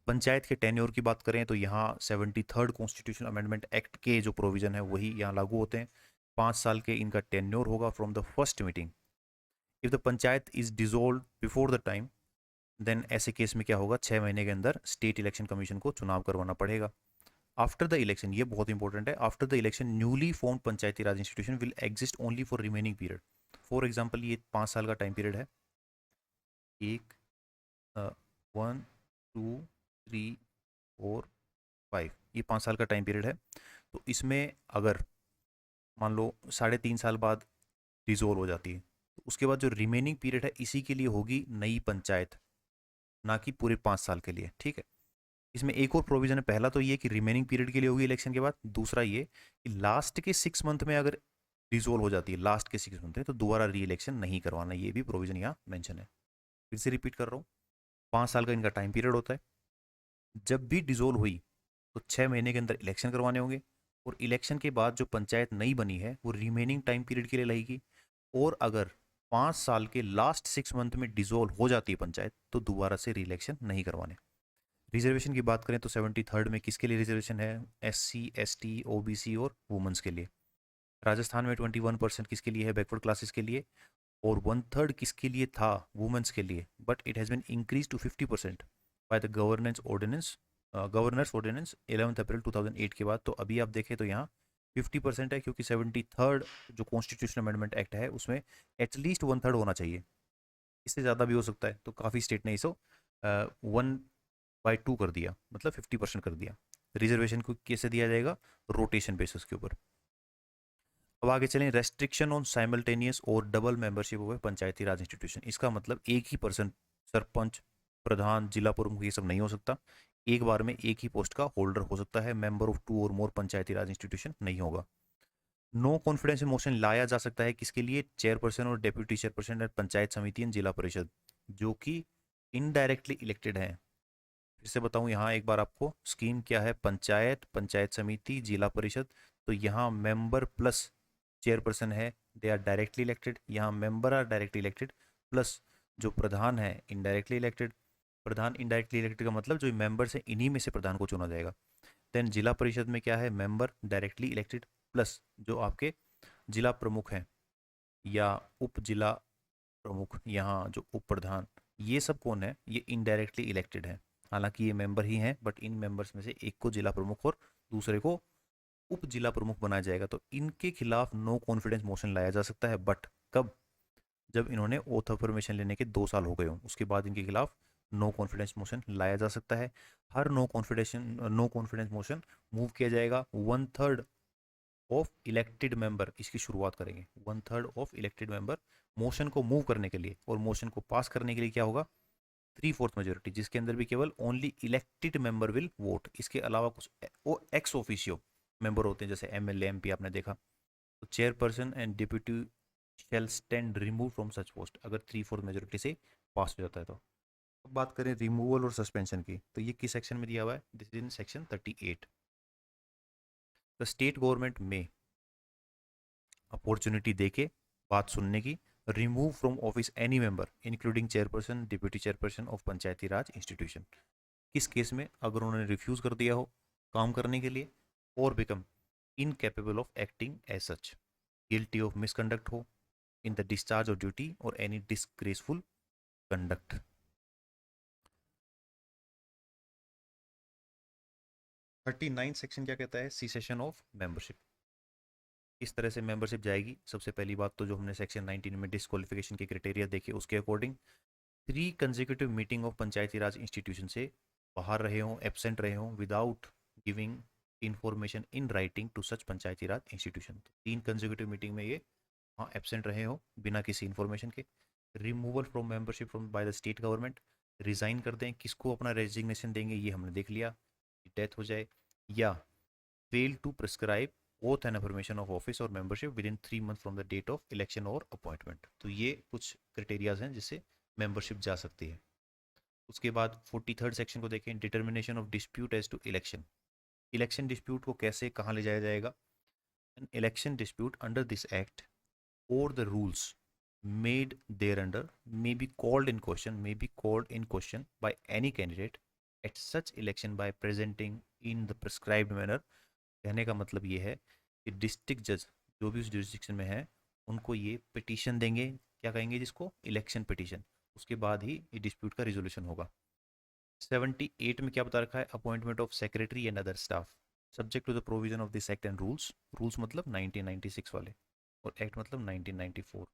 Panchayat के टेन्योर की बात करें तो यहाँ 73rd कॉन्स्टिट्यूशन अमेंडमेंट एक्ट के जो प्रोविजन है वही यहाँ लागू होते हैं। 5 साल के इनका टेन्योर होगा from the first meeting. If the panchayat is dissolve before the time, then ऐसे केस में क्या होगा? 6 महीने के अंदर स्टेट इलेक्शन कमीशन को चुनाव करवाना पड़ेगा। आफ्टर द इलेक्शन, ये बहुत इंपॉर्टेंट है, after the election newly form Panchayati Raj institution will exist only for remaining period. For example, ये 5 साल का टाइम पीरियड है, 1, 2, 3, 4, 5, ये 5 साल का टाइम पीरियड है। तो इसमें अगर मान लो 3.5 साल बाद डिजोल्व हो जाती है, तो उसके बाद जो रिमेनिंग पीरियड है इसी के लिए होगी नई पंचायत, ना कि पूरे 5 साल के लिए। ठीक है। इसमें एक और प्रोविजन है, पहला तो ये कि रिमेनिंग पीरियड के लिए होगी इलेक्शन के बाद, दूसरा ये कि लास्ट के 6 मंथ में अगर डिजोल्व हो जाती है, लास्ट के 6 मंथ में, तो दोबारा री इलेक्शन नहीं करवाना। ये भी प्रोविजन यहाँ मेंशन है। फिर से रिपीट कर रहा हूँ, 5 साल का इनका टाइम पीरियड होता है। जब भी डिजोल्व हुई तो 6 महीने के अंदर इलेक्शन करवाने होंगे, और इलेक्शन के बाद जो पंचायत नई बनी है वो रिमेनिंग टाइम पीरियड के लिए लगेगी। और अगर 5 साल के लास्ट 6 मंथ में डिजोल्व हो जाती है पंचायत तो दोबारा से री इलेक्शन नहीं करवाने। रिजर्वेशन की बात करें तो 73rd में किसके लिए रिजर्वेशन है? SC, ST, OBC और वुमेंस के लिए। राजस्थान में 21% किसके लिए है? बैकवर्ड क्लासेस के लिए। और 1/3 किसके लिए था? वुमेंस के लिए। But it has been increase to 50% by the governor's ordinance 11 April 2008 के बाद। तो अभी आप देखें तो यहाँ 50% है, क्योंकि 73rd जो कॉन्स्टिट्यूशन अमेंडमेंट एक्ट है उसमें एटलीस्ट 1/3 होना चाहिए, इससे ज़्यादा भी हो सकता है। तो काफ़ी स्टेट ने इसे 1/2 कर दिया, मतलब 50% कर दिया। रिजर्वेशन को कैसे दिया जाएगा? रोटेशन बेसिस के ऊपर। अब आगे चलें, रेस्ट्रिक्शन ऑन साइमल्टेनियस और double membership of Panchayati Raj institution. इसका मतलब एक ही पर्सन, सरपंच, प्रधान, जिला प्रमुख, ये सब नहीं हो सकता। एक बार में एक ही पोस्ट का होल्डर हो सकता है। मेंबर ऑफ 2 और मोर पंचायती राज इंस्टीट्यूशन नहीं होगा। नो कॉन्फिडेंस मोशन लाया जा सकता है किसके लिए? चेयरपर्सन और deputy chairperson panchayat samiti and जिला परिषद, जो कि इनडायरेक्टली इलेक्टेड हैं। फिर से बताऊं यहाँ एक बार आपको, स्कीम क्या है? पंचायत, पंचायत समिति, जिला परिषद। तो यहाँ मेंबर प्लस चेयरपर्सन है, दे आर डायरेक्टली इलेक्टेड। यहाँ member are directly elected, plus जो प्रधान है इनडायरेक्टली इलेक्टेड। प्रधान इनडायरेक्टली इलेक्टेड का मतलब जो मेंबर्स है इन्हीं में से प्रधान को चुना जाएगा। देन जिला परिषद में क्या है? मेंबर डायरेक्टली इलेक्टेड, प्लस जो आपके जिला प्रमुख हैं या उप जिला प्रमुख, यहाँ जो उप प्रधान, ये सब कौन है? ये इनडायरेक्टली इलेक्टेड है। हालांकि ये मेंबर ही हैं, बट इन मेंबर्स में से एक को जिला प्रमुख और दूसरे को उप जिला प्रमुख बनाया जाएगा। तो इनके खिलाफ नो कॉन्फिडेंस मोशन लाया जा सकता है, बट कब? जब इन्होंने ओथ ऑफ परमिशन लेने के 2 साल हो गए हों, उसके बाद इनके खिलाफ नो कॉन्फिडेंस मोशन लाया जा सकता है। हर नो कॉन्फिडेंस मोशन मूव किया जाएगा 1/3 ऑफ इलेक्टेड मेंबर, इसकी शुरुआत करेंगे। 1/3 ऑफ इलेक्टेड मेंबर मोशन को मूव करने के लिए, और मोशन को पास करने के लिए क्या होगा? 3/4 मेजोरिटी, जिसके अंदर भी केवल only elected member will vote. इसके अलावा कुछ एक्स ऑफिशियो मेंबर होते हैं, जैसे MLA MP आपने देखा। तो chairperson and deputy shall stand remove from such post, अगर 3/4 मेजोरिटी से पास हो जाता है तो। अब बात करें रिमूवल और सस्पेंशन की, तो ये किस सेक्शन में दिया हुआ है? This is in section 38। The state government में अपॉर्चुनिटी देके बात सुनने की, remove from office any member including chairperson, deputy chairperson of Panchayati Raj institution. किस केस में? अगर उन्होंने रिफ्यूज कर दिया हो काम करने के लिए, और become incapable of acting as such, guilty of misconduct or, in the discharge of duty or any disgraceful conduct. 39 section क्या कहता है? Cessation of membership. किस तरह से मेंबरशिप जाएगी? सबसे पहली बात तो जो हमने सेक्शन 19 में डिस्क्वालिफिकेशन के क्राइटेरिया देखे उसके according 3 consecutive meeting of Panchayati Raj institution से बाहर रहे हों, एब्सेंट रहे हों without giving information in writing to such Panchayati Raj institution. 3 consecutive meeting में ये वहाँ एब्सेंट रहे हो बिना किसी इन्फॉर्मेशन के। Removal from membership from by the state government, resign कर दें। किसको अपना रेजिग्नेशन देंगे ये हमने देख लिया, डेथ हो जाए। या fail to prescribe oath and affirmation of office और membership within 3 months from the date of election or appointment। तो ये कुछ क्राइटेरियाज हैं जिससे मेंबरशिप जा सकती है। उसके बाद 43rd सेक्शन को देखें, determination of dispute as to election. Election dispute को कैसे कहाँ ले जाया जाएगा? An election dispute under this act or the rules made thereunder may be called in question by any candidate at such election by presenting in the prescribed manner। कहने का मतलब ये है कि डिस्ट्रिक्ट जज जो भी उस जुरिस्डिक्शन में है उनको ये पिटीशन देंगे, क्या कहेंगे जिसको? Election petition. उसके बाद ही ये डिस्प्यूट का रिजोल्यूशन होगा। 78 में क्या बता रखा है? Appointment of secretary and other staff subject to the provision of this act and rules. Rules मतलब 1996 वाले और एक्ट मतलब 1994।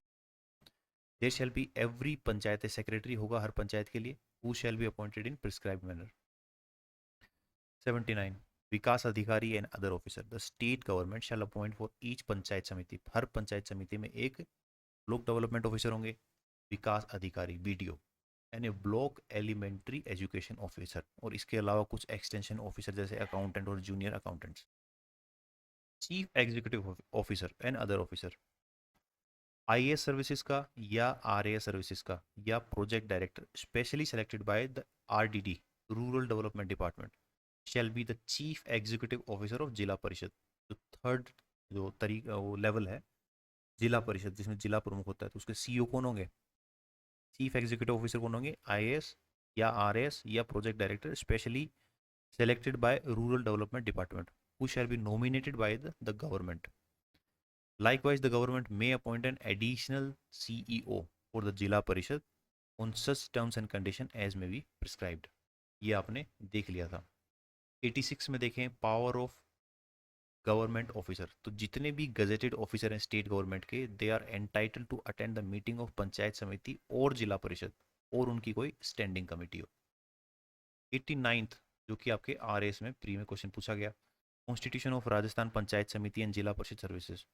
There shall be every panchayat secretary होगा हर पंचायत के लिए, who shall be appointed in prescribed manner. 79 विकास अधिकारी and other officer the state government shall appoint for each panchayat samiti. हर पंचायत समिति में एक ब्लॉक डेवलपमेंट ऑफिसर होंगे, विकास अधिकारी BDO, and a block elementary education officer, और इसके अलावा कुछ एक्सटेंशन ऑफिसर जैसे अकाउंटेंट और junior accountants. Chief executive officer and other officer IAS services का या आरएएस सर्विसेज का या project director specially selected by the RDD rural development department shall be the chief executive officer of Zila Parishad. जो third जो तरीका वो level है जिला परिषद जिसमें जिला प्रमुख होता है, तो उसके सीईओ कौन होंगे? चीफ एग्जीक्यूटिव ऑफिसर कौन होंगे? आईएएस या आरएएस या project director specially selected by rural development department who shall be nominated by the government। Likewise, the government may appoint an additional CEO for the Jila Parishad on such terms and condition as may be prescribed। ये आपने देख लिया था। 86 में देखें power of government officer, तो जितने भी गजेटेड ऑफिसर हैं स्टेट गवर्नमेंट के they are entitle to attend the meeting of panchayat samiti और जिला परिषद और उनकी कोई स्टैंडिंग कमेटी हो। 89th जो कि आपके आरएस में प्री में क्वेश्चन पूछा गया, constitution of Rajasthan panchayat samiti and जिला परिषद सर्विसेज।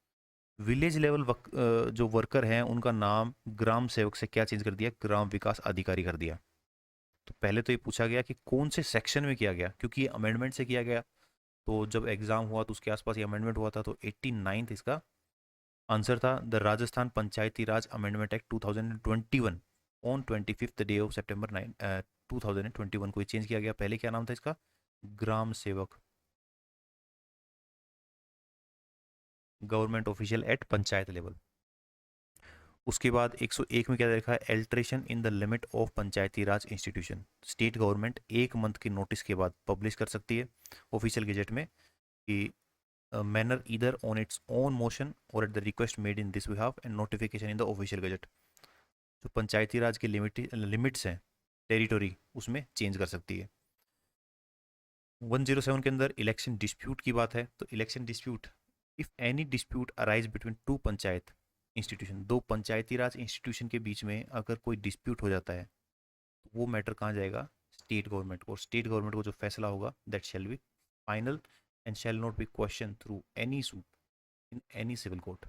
विलेज लेवल जो वर्कर हैं उनका नाम ग्राम सेवक से क्या चेंज कर दिया? ग्राम विकास अधिकारी कर दिया। तो पहले तो ये पूछा गया कि कौन से सेक्शन में किया गया, क्योंकि ये अमेंडमेंट से किया गया। तो जब एग्जाम हुआ तो उसके आसपास ये अमेंडमेंट हुआ था, तो 89th इसका आंसर था। The Rajasthan Panchayati Raj amendment act 2021 on 25th day of September 2021 को चेंज किया गया। पहले क्या नाम था इसका? ग्राम सेवक, government official eight panchayat level. उसके बाद 101 में क्या देखा है? Alteration in the limit of Panchayati Raj institution. State government 1 month की नोटिस के बाद पब्लिश कर सकती है ऑफिशियल गेजेट में कि manner either on its own motion or at the request made in this behalf and notification in the official gazette. जो पंचायती राज के लिमिट्स हैं टेरिटोरी उसमें चेंज कर सकती है। 107 के अंदर इलेक्शन डिस्प्यूट की बात है, तो election dispute if any dispute arise between two panchayat institution, दो पंचायती राज इंस्टीट्यूशन के बीच में अगर कोई डिस्प्यूट हो जाता है तो वो मैटर कहाँ जाएगा? स्टेट गवर्नमेंट को। स्टेट गवर्नमेंट को जो फैसला होगा that shall be final and shall not be question through any suit in any civil court.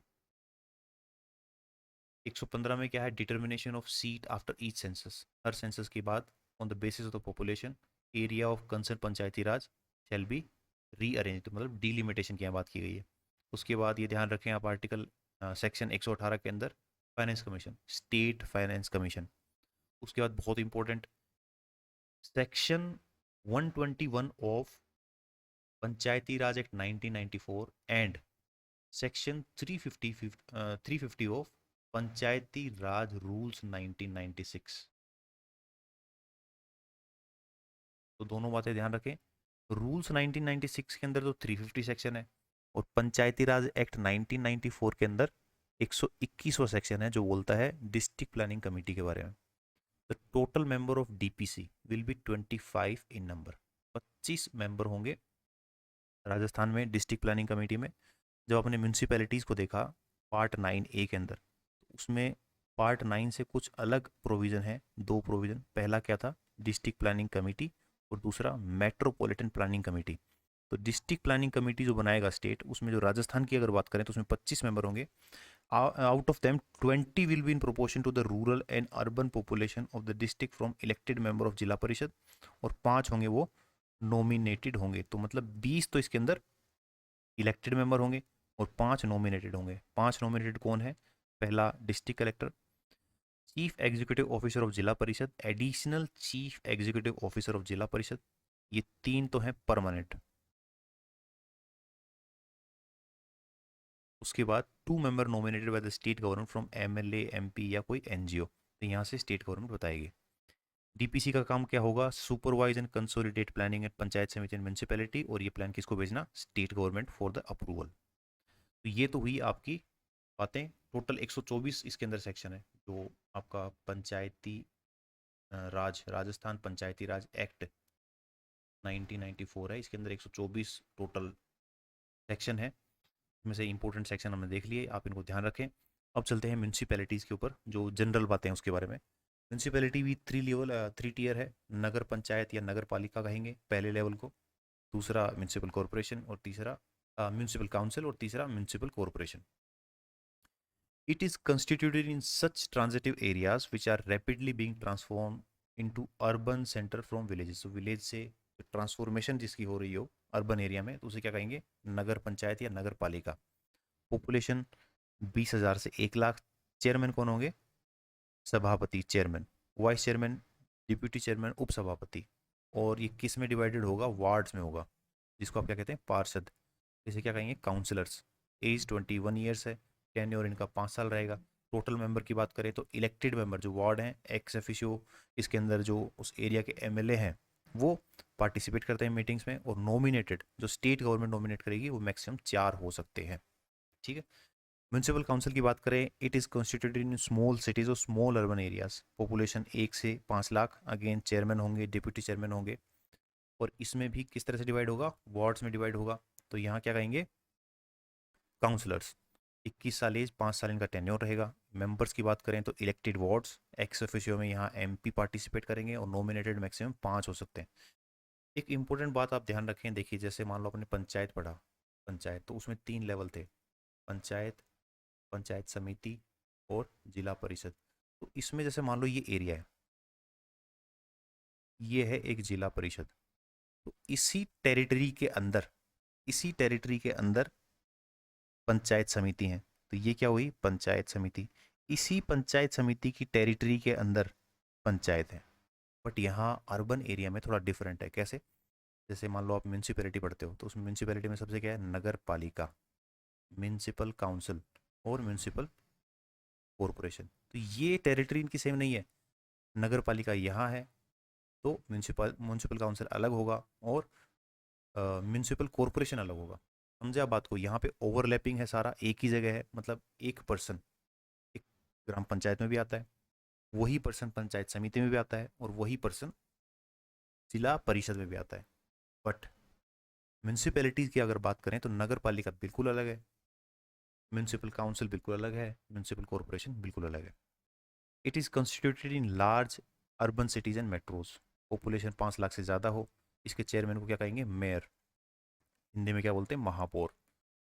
115 में क्या है? Determination of seat after each census. हर सेंसस के बाद on the basis of the population area of concern Panchayati Raj shall be rearrange, तो मतलब delimitation की यहाँ बात की गई है। उसके बाद ये ध्यान रखें आप आर्टिकल सेक्शन 118 के अंदर finance commission, state finance commission. उसके बाद बहुत important section 121 of Panchayati Raj act 1994 and section 350 of Panchayati Raj rules 1996। तो दोनों बातें ध्यान रखें। रूल्स 1996 के अंदर तो 350 सेक्शन है और पंचायती राज एक्ट 1994 के अंदर 121वां सेक्शन है जो बोलता है डिस्ट्रिक्ट प्लानिंग कमेटी के बारे में। The total member of DPC will be 25 in number. 25 member होंगे राजस्थान में डिस्ट्रिक्ट प्लानिंग कमेटी में। जब अपने म्यूनसिपैलिटीज़ को देखा पार्ट 9A के अंदर, उसमें पार्ट 9 से कुछ अलग प्रोविज़न है, दो प्रोविज़न। पहला क्या था, डिस्ट्रिक्ट प्लानिंग कमेटी, और दूसरा मेट्रोपॉलिटन प्लानिंग कमेटी। तो डिस्ट्रिक्ट प्लानिंग कमेटी जो बनाएगा स्टेट, उसमें जो राजस्थान की अगर बात करें तो उसमें 25 मेंबर होंगे। Out of them 20 will be in proportion to the rural and urban population of the district from elected member of Zila Parishad, और 5 होंगे वो नॉमिनेटेड होंगे। तो मतलब 20 तो इसके अंदर इलेक्टेड मेंबर होंगे और 5 नॉमिनेटेड होंगे। 5 नॉमिनेटेड कौन है, पहला district collector, chief executive officer of Zila परिषद, additional chief executive officer of Zila परिषद, ये 3 तो हैं परमानेंट। उसके बाद 2 member nominated by the state government from MLA MP या कोई एनजीओ, तो यहाँ से स्टेट गवर्नमेंट बताएगी। डीपीसी का काम क्या होगा, supervise and consolidate planning at panchayat samiti and municipality, और ये प्लान किसको भेजना, state government for the approval. तो ये तो हुई आपकी बातें। टोटल 124 इसके अंदर सेक्शन है। जो आपका पंचायती राज, राजस्थान पंचायती राज एक्ट 1994 है, इसके अंदर 124 टोटल सेक्शन है। इसमें से इंपॉर्टेंट सेक्शन हमने देख लिए, आप इनको ध्यान रखें। अब चलते हैं म्यूनसिपैलिटीज़ के ऊपर, जो जनरल बातें हैं उसके बारे में। म्यूनसिपैलिटी भी 3 टियर है। नगर पंचायत या नगर पालिका कहेंगे पहले लेवल को, दूसरा म्यूनसिपल कॉरपोरेशन, और तीसरा म्यूनसिपल काउंसिल, और तीसरा municipal corporation. It is constituted in such transitive areas which are rapidly being transformed into urban center from villages. So village से ट्रांसफॉर्मेशन जिसकी हो रही हो अर्बन एरिया में, तो उसे क्या कहेंगे, नगर पंचायत या नगर पालिका। पॉपुलेशन 20,000 से 1 लाख। चेयरमैन कौन होंगे, सभापति chairman, vice chairman, deputy chairman, उप सभापति। और ये किस में डिवाइडेड होगा, वार्ड्स में होगा, जिसको आप क्या कहते हैं, पार्षद। इसे क्या कहेंगे, काउंसलर्स। एज 21 ईयर्स है, टेन्योर इनका 5 साल रहेगा। टोटल मेंबर की बात करें तो इलेक्टेड मेंबर जो वार्ड हैं, एक्स ऑफिशियो, इसके अंदर जो उस एरिया के एमएलए हैं वो पार्टिसिपेट करते हैं मीटिंग्स में, और नॉमिनेटेड जो स्टेट गवर्नमेंट नॉमिनेट करेगी वो मैक्सिमम 4 हो सकते हैं। ठीक है। म्यूनसिपल काउंसिल की बात करें, it is constituted in small cities और स्मॉल अर्बन एरियाज। पॉपुलेशन 1 से 5 लाख। अगेन चेयरमैन होंगे, डिप्यूटी चेयरमैन होंगे, और इसमें भी किस तरह से डिवाइड होगा, वार्ड्स में डिवाइड होगा। तो यहाँ क्या कहेंगे, काउंसलर्स। 21 साल एज, 5 साल इनका टेन्योर रहेगा। मेंबर्स की बात करें तो इलेक्टेड वार्ड्स, एक्स ऑफिशियो में यहाँ एमपी पार्टिसिपेट करेंगे, और नॉमिनेटेड मैक्सिमम 5 हो सकते हैं। एक इंपॉर्टेंट बात आप ध्यान रखें, देखिए जैसे मान लो आपने पंचायत पढ़ा, पंचायत तो उसमें 3 लेवल थे, पंचायत, पंचायत समिति और जिला परिषद। तो इसमें जैसे मान लो ये एरिया है, ये है एक जिला परिषद। तो इसी टेरिटरी के अंदर, इसी टेरिटरी के अंदर पंचायत समिति है। तो ये क्या हुई, पंचायत समिति। इसी पंचायत समिति की टेरिटरी के अंदर पंचायत है। बट यहाँ अर्बन एरिया में थोड़ा डिफरेंट है। कैसे, जैसे मान लो आप म्यूनसिपैलिटी पढ़ते हो, तो उस म्यूनसिपैलिटी में सबसे क्या है, नगर पालिका, म्यूनसिपल काउंसिल और म्यूनसिपल कॉरपोरेशन। तो ये टेरिटरी इनकी सेम नहीं है। नगर पालिका यहाँ है तो म्यूनसिपल म्यूनसिपल काउंसिल अलग होगा, और म्यूनसिपल कॉरपोरेशन अलग होगा। समझे आप बात को, यहाँ पे ओवरलैपिंग है, सारा एक ही जगह है। मतलब एक पर्सन एक ग्राम पंचायत में भी आता है, वही पर्सन पंचायत समिति में भी आता है, और वही पर्सन जिला परिषद में भी आता है। बट म्यूनसिपैलिटीज़ की अगर बात करें तो नगर पालिका बिल्कुल अलग है, म्यूनसिपल काउंसिल बिल्कुल अलग है, म्यूनसिपल कॉरपोरेशन बिल्कुल अलग है। It is constituted in large urban cities and metros. Population 5 lakh से ज़्यादा हो। इसके चेयरमैन को क्या कहेंगे, मेयर, हिंदी में क्या बोलते हैं, महापौर।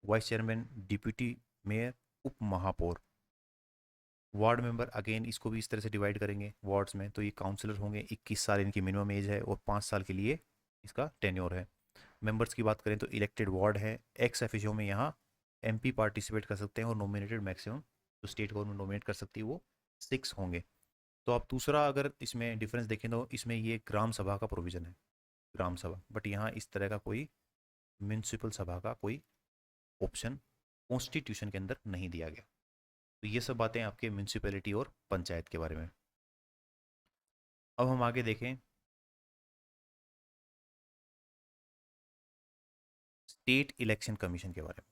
वाइस चेयरमैन, डिप्यूटी मेयर, उप महापौर। वार्ड मेंबर अगेन इसको भी इस तरह से डिवाइड करेंगे वार्ड्स में। तो ये काउंसलर होंगे, 21 साल इनकी मिनिमम एज है, और 5 साल के लिए इसका टेन्योर है। मेंबर्स की बात करें तो इलेक्टेड वार्ड है, एक्स ऑफिशियो में यहाँ एमपी पार्टिसिपेट कर सकते हैं, और नॉमिनेटेड मैक्सिमम जो स्टेट गवर्नमेंट नॉमिनेट कर सकती है वो 6 होंगे। तो आप दूसरा अगर इसमें डिफरेंस देखें तो इसमें ये ग्राम सभा का प्रोविज़न है, ग्राम सभा। बट यहाँ इस तरह का कोई म्यूनसिपल सभा का कोई ऑप्शन कॉन्स्टिट्यूशन के अंदर नहीं दिया गया। तो ये सब बातें आपके म्यूनसिपैलिटी और पंचायत के बारे में। अब हम आगे देखें स्टेट इलेक्शन कमीशन के बारे में।